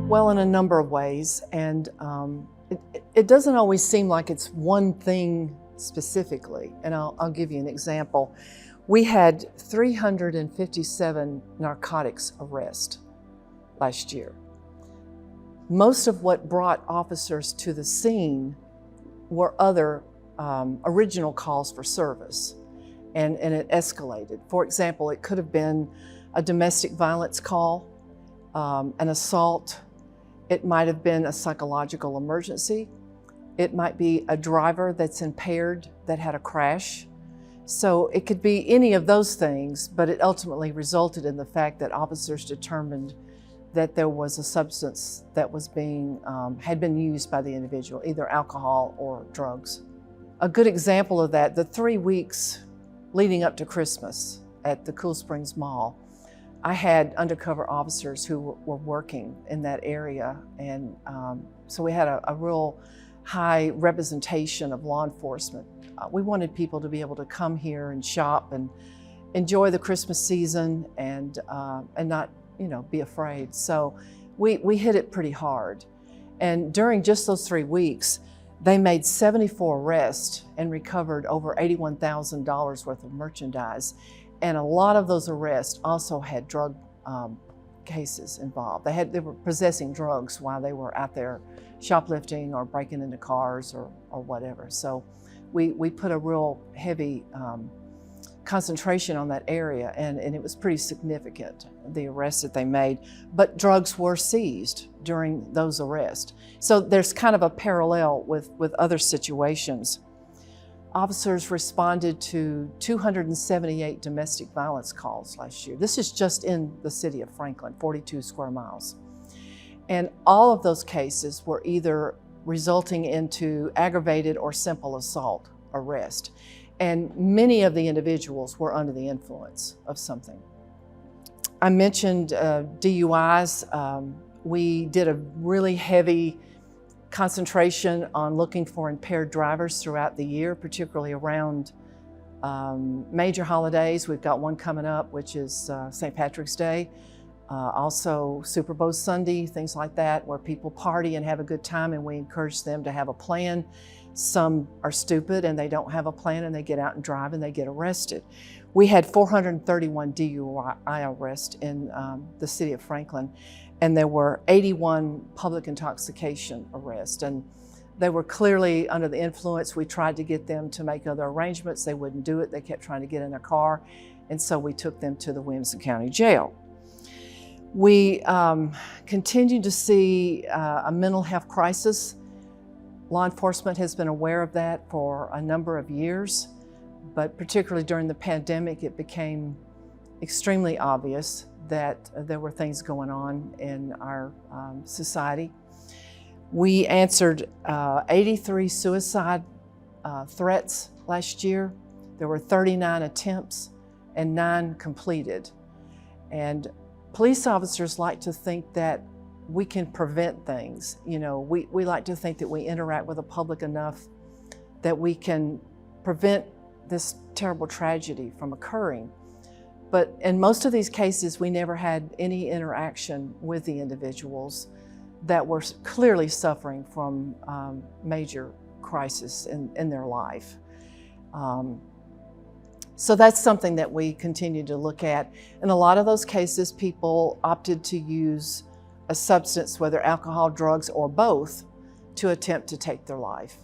Well, in a number of ways, and it doesn't always seem like it's one thing specifically, and I'll give you an example. We had 357 narcotics arrests last year. Most of what brought officers to the scene were other original calls for service, and it escalated. For example, it could have been a domestic violence call, an assault. It might have been a psychological emergency. It might be a driver that's impaired that had a crash. So it could be any of those things, but it ultimately resulted in the fact that officers determined that there was a substance that was had been used by the individual, either alcohol or drugs. A good example of that, the 3 weeks leading up to Christmas at the Cool Springs Mall, I had undercover officers who were working in that area, and so we had a real high representation of law enforcement. We wanted people to be able to come here and shop and enjoy the Christmas season and not, be afraid. So we hit it pretty hard. And during just those 3 weeks, they made 74 arrests and recovered over $81,000 worth of merchandise. And a lot of those arrests also had drug cases involved. They were possessing drugs while they were out there shoplifting or breaking into cars or whatever. So we put a real heavy concentration on that area, and it was pretty significant, the arrests that they made. But drugs were seized during those arrests. So there's kind of a parallel with other situations. Officers responded to 278 domestic violence calls last year. This is just in the city of Franklin, 42 square miles. And all of those cases were either resulting into aggravated or simple assault arrest. And many of the individuals were under the influence of something. I mentioned DUIs. We did a really heavy concentration on looking for impaired drivers throughout the year, particularly around major holidays. We've got one coming up, which is St. Patrick's Day. Also Super Bowl Sunday, things like that, where people party and have a good time, and we encourage them to have a plan. Some are stupid and they don't have a plan, and they get out and drive and they get arrested. We had 431 DUI arrests in the city of Franklin, and there were 81 public intoxication arrests. And they were clearly under the influence. We tried to get them to make other arrangements. They wouldn't do it. They kept trying to get in their car. And so we took them to the Williamson County Jail. We continue to see a mental health crisis. Law enforcement has been aware of that for a number of years, but particularly during the pandemic, it became extremely obvious that there were things going on in our society. We answered 83 suicide threats last year. There were 39 attempts and 9 completed. And police officers like to think that we can prevent things. We like to think that we interact with the public enough that we can prevent this terrible tragedy from occurring. But in most of these cases, we never had any interaction with the individuals that were clearly suffering from major crisis in their life. So that's something that we continue to look at. In a lot of those cases, people opted to use a substance, whether alcohol, drugs, or both, to attempt to take their life.